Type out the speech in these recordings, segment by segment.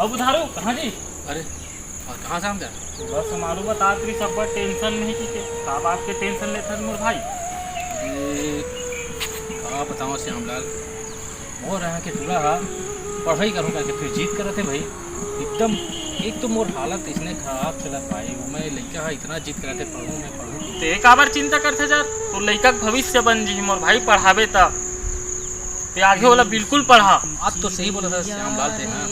अब उधारो कहाँ जी? अरे और कहाँ से हम जा? बस मालूम बता रही सब बड़ टेंशन नहीं की के का बात के टेंशन लेते मोर भाई। ये कहाँ बताओ श्यामलाल, मोर यहाँ के पूरा पढ़ाई करूँ करके फिर जीत कर थे भाई एकदम। एक तो मोर हालत इसने खराब चलत भाई, मैं लड़का है इतना जीत कराते पढ़ूँ मैं पढ़ूँ। ते काबर चिंता करते जा, तो लड़का का भविष्य बन जी मोर भाई, पढ़ावे तब ते आगे वाला बिल्कुल पढ़ा। आज तो सही बोला था श्यामलाल थे हाँ,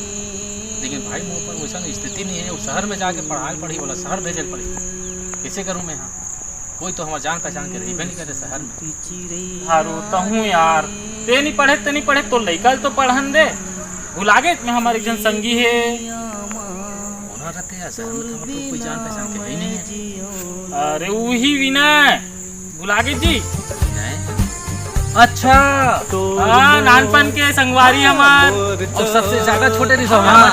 लेकिन भाई मोर पर वैसा स्थिति नहीं है। शहर में जाके पढ़ी बोला, शहर भेजल पड़ी, कैसे करूँ मैं यहाँ? कोई तो हमारे जान पहचान के रही नहीं करे शहर में। हारू तहूँ यार, ते नहीं पढ़े तो लड़का तो पढ़न दे। भुलागे में हमारे जन संगी है होना रहते हैं शहर में, तो कोई जान पहचान के रही नहीं है। अरे वही विनय भुलागे जी। अच्छा तो नानपन के संगवारी हमार और सबसे ज्यादा छोटे नहीं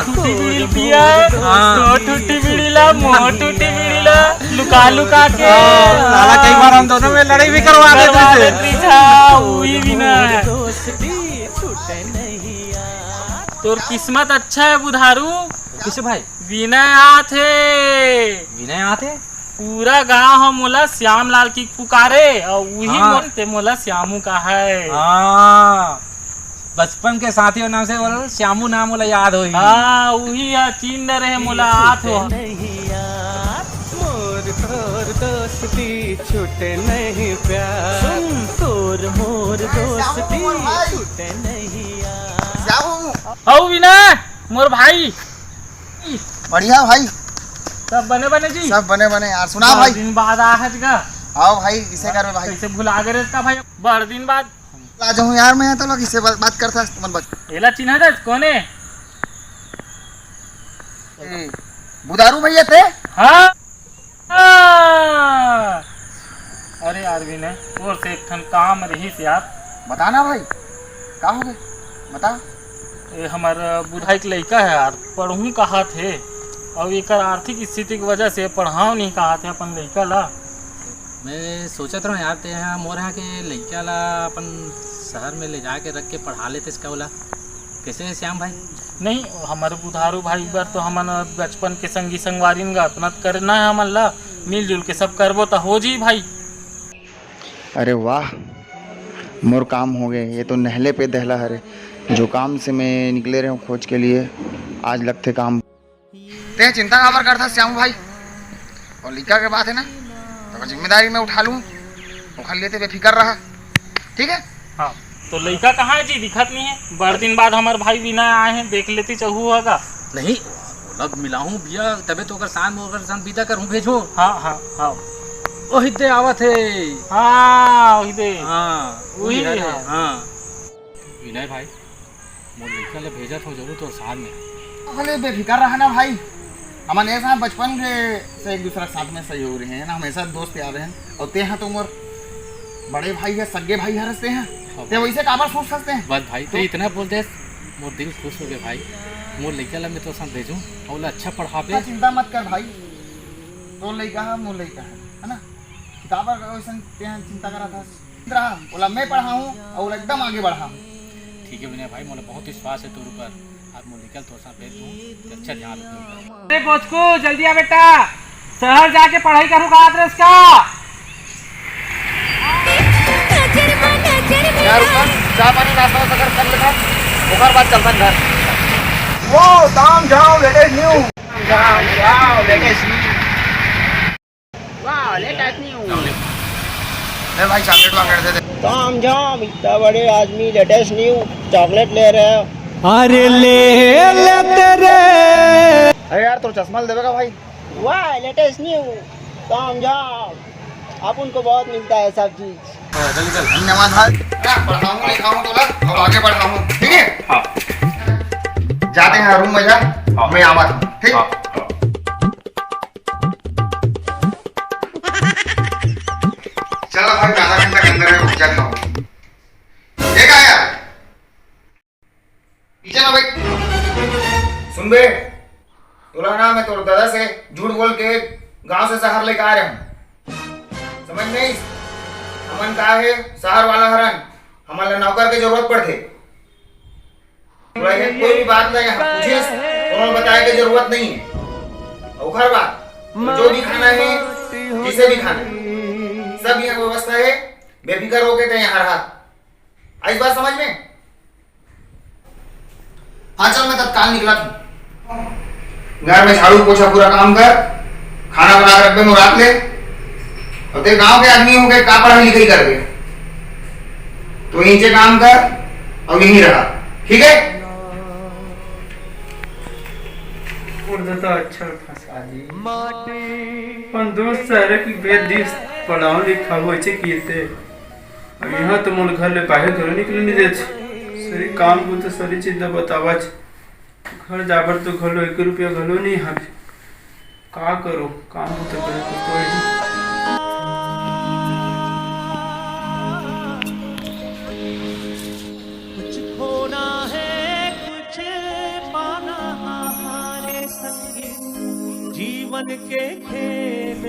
टूटी बीड़ी पिया तो टूटी बीड़ी ला मोह टूटी बीड़ी ला लुका लुका के साला कई बार हम दोनों में लड़ाई भी करवा देते थे। वही विनय, तोर किस्मत अच्छा है बुधारू। किसे भाई? विनय आथे। विनय आथे? पूरा गांव हम मोला श्यामलाल की पुकारे और वही बोलते मोला श्यामू का है। बचपन के साथियों नाम से बोला श्यामू नाम मोला याद हो। वही चीन रहे मोला आथ हो। मोर तोर दोस्ती छूटे नहीं प्यार, तोर मोर दोस्ती छूटे नहीं यार। औ विनय मोर भाई, बढ़िया भाई, सब बने बने जी, सब बने बने यार। सुना भाई, दिन बाद आहज का आओ भाई, किसे कर भाई? कैसे भुला गए रे का भाई, बड़ दिन बाद आ जाऊं यार मैं, तो लोग किसे बात करता तुम बच। एला चिन्ह दे कोने? बुधारू भैया थे? हाँ अरे यार विनय और से एक ठन काम रही से यार। बताना भाई, क्या हो गए बता। ये हमारा बुढ़ाई के लड़का है यार, पढ़ूँ कहा थे और एक आर्थिक स्थिति की वजह से पढ़ाओ नहीं कहा थे अपन लड़का ला। मैं सोचत रहा यार ते यहाँ मोर यहाँ के लड़का ला अपन शहर में ले जाके रख के पढ़ा लेते इसका बोला। कैसे है श्याम भाई? नहीं हमारे बुधारू भाई बार तो हमन बचपन के संगी संगवारी का अपना करना है, हमन ला मिलजुल के सब करबो तो हो जी भाई। अरे वाह, मोर काम हो गए। ये तो नहले पे दहला हरे, जो काम से मैं निकले रहे हूँ खोज के लिए, आज लगते काम। ते चिंता काबर करता श्यामू भाई, और लिखा के बात है ना, तो जिम्मेदारी मैं उठा लूँ, उखल लेते बेफिक्र रहा। ठीक है हाँ, तो लड़का कहाँ है जी? दिखत नहीं है। बड़ दिन बाद हमारे भाई विनय आए हैं, देख लेती चहू होगा। नहीं अब मिला हूँ भैया, तबे तो शाम बीता कर भेजो। हाँ हाँ हाँ वही दे आवत है। हाँ वही दे, हाँ वही है। हाँ विनय भाई मोर लड़का ले भेजा था जरूर तो साथ में। भले बेफिक्र रहा ना भाई, हम ऐसा बचपन के से एक दूसरे साथ में सहयोग रहे हैं ना, हमेशा दोस्त यार हैं। और ते हैं तो मोर बड़े भाई है, सगे भाई हरसते हैं, ते वैसे काबर सोच सकते हैं। बस भाई तो इतना बोलते मोर दिल खुश हो गया भाई। मोर लड़का ला मैं तो साथ भेजूँ और अच्छा पढ़ावे। चिंता मत कर भाई, तो लड़का है मोर लड़का है ना, किताबा वैसे चिंता करा था बोला मैं पढ़ाऊँ और एकदम आगे बढ़ाऊँ। ठीक है विनय भाई, मोला बहुत विश्वास है तोर ऊपर। आज मोर निकल तो साथ भेज दूँ, अच्छा ध्यान रखो। अरे पोचकू जल्दी आ बेटा, शहर जाके पढ़ाई करूँगा एड्रेस का। यार चाय पानी नाश्ता वास्ता कर लेता, ओकर बाद चलता घर। वो दाम जाओ लेटेस्ट न्यू, जाओ लेटेस्ट न्यू, वाह लेटेस्ट न्यू। ले भाई चॉकलेट वाकलेट दे दे। ताम झाम इतना बड़े आदमी लेटेस्ट न्यू चॉकलेट ले रहे हो। अरे ले लेते रे। अरे यार तो चश्मा देवे का भाई। वाह लेटेस्ट न्यू ताम झाम, आप उनको बहुत मिलता है सब चीज। धन्यवाद भाई, पढ़ाऊँ लिखाऊँ तो लग अब आगे बढ़ाऊँ। ठीक है हाँ। जाते हैं रूम में, जा मैं आवा था। ठीक चलो भाई, आधा घंटा के अंदर है, चलता हूँ। ये क्या यार, पीछे ना भाई। सुन बे, बोला ना मैं तो दादा से झूठ बोल के गांव से शहर लेकर आ रहा हूँ, समझ नहीं? हमन का है शहर वाला हरन, हमारे नौकर की जरूरत पड़ते। कोई भी बात नहीं, पूछिए उन्होंने बताया कि जरूरत नहीं है। और हर बात तो जो भी खाना है, जिसे भी खाना है, सब यहाँ व्यवस्था है, बेफिक्र होके थे यहाँ हाथ। आई बात समझ में? हाँ चल, मैं तत्काल निकला था। घर में झाड़ू पोछा पूरा काम कर, खाना बना कर रख मुराद ले। और तेरे गांव के आदमी हो गए, का पढ़ाई लिखाई कर गए तो नीचे काम कर और यहीं रहा, ठीक है? अच्छा फसादी पण दोस्त सारे की बेद दिस पढ़ाओ लिखा हो छे कीते अब यहाँ तो मोर घर ले बाहर घर निकल नहीं दे छे सरी काम को तो सरी चीज बतावा छे घर जाबर तो घलो 1 रुपया घलो नहीं हावे का करो काम तो करे तो कोई नहीं कुछ खोना है कुछ पाना हमारे संग जीवन के खेल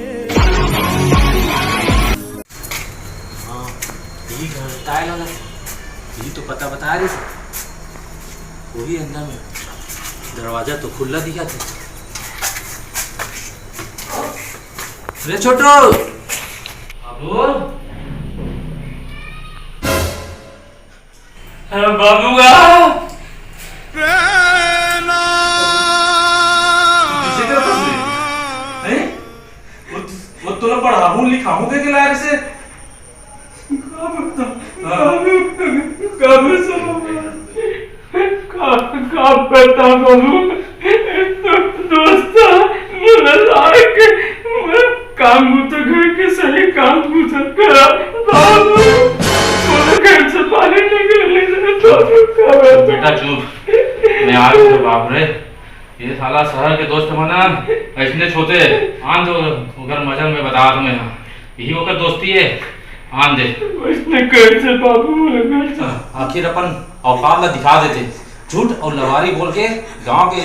यही घर टाइल वाला यही तो पता बता रही वही अंदर में दरवाजा तो खुला दिखा था। अरे छोटो बाबूगा वो तो पढ़ाऊ लिखाऊ के लायक से काम तो घर के सही काम करा बाबू घर से पानी निकलने तो बेटा चुप मैं आ गया बाप रे ये साला शहर के दोस्त मना ऐसने छोटे आन तो उधर मजल में बता तुम्हें यही होकर दोस्ती है आन दे उसने कैसे बाबू आखिर अपन औकात ला दिखा देते झूठ और लवारी बोल के गांव के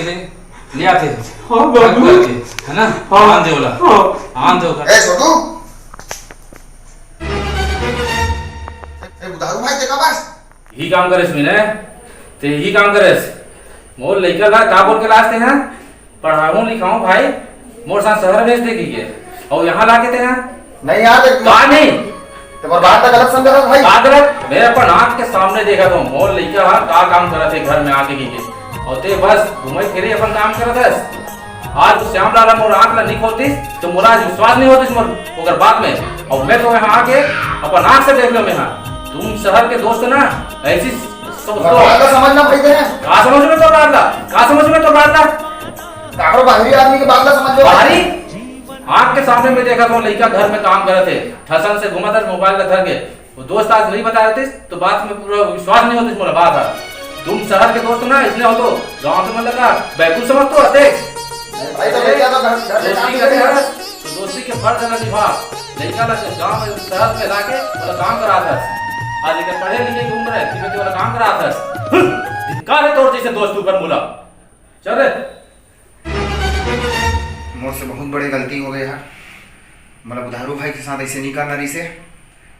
ले आते हाँ बाबू है ना आन दे बोला आन दे ए छोटू, ए बुधारू भाई देखा बस यही काम करे इसमें ते यही काम करे मोर लइका ला का बोल के लाते हैं पढ़ाऊं लिखाऊं भाई मोर साथ शहर भेज दे की और यहाँ ला के ते हैं नहीं यार का नहीं तुम्हारी बात तो गलत समझ रहा भाई। आदरक मैं अपन आंख के सामने देखा तो मोर लइका हा का काम करत है घर में आके की और ते बस घूमे फिरे अपन काम करत है आज तो श्याम लाला मोर आंख ला निक होती तो मोरा विश्वास नहीं होती मोर ओकर बात में और मैं तो यहाँ आके अपन आंख से देख लो मैं तुम शहर के दोस्त ना ऐसी समझना भाई तेरे का समझ में तो बात ला का समझ में तो बात ला काकरो बाहरी आदमी के बात ला समझ लो बाहरी आंख के सामने में देखा तो लड़का घर में काम कर रहे थे ठसन से घुमा था मोबाइल का धर के वो दोस्त आज नहीं बता रहे थे तो बात में पूरा विश्वास नहीं होता मोला बात है तुम शहर के दोस्त ना इसलिए हो तो गांव के मतलब का बैकुल समझ तो देख भाई तो बेटा तो घर से काम दोस्ती कर रहा करे है तो दोस्ती के फर्ज ना निभा लड़का लगा गांव में शहर में लाके वाला काम करा था आज लेकर पढ़े लिखे घूम रहे थे वाला काम करा था धिक्कार है तोड़ जैसे दोस्त ऊपर बोला चल रे मुझसे बहुत बड़ी गलती हो गई यार, मतलब बुधारू भाई के साथ ऐसे नहीं करना रही से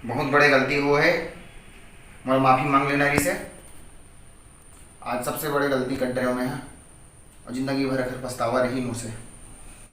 बहुत बड़ी गलती हो है, मतलब माफ़ी मांग लेना रही से। आज सबसे बड़ी गलती कर रहे हो मैं और ज़िंदगी भर आखिर पछतावा रही मुझसे।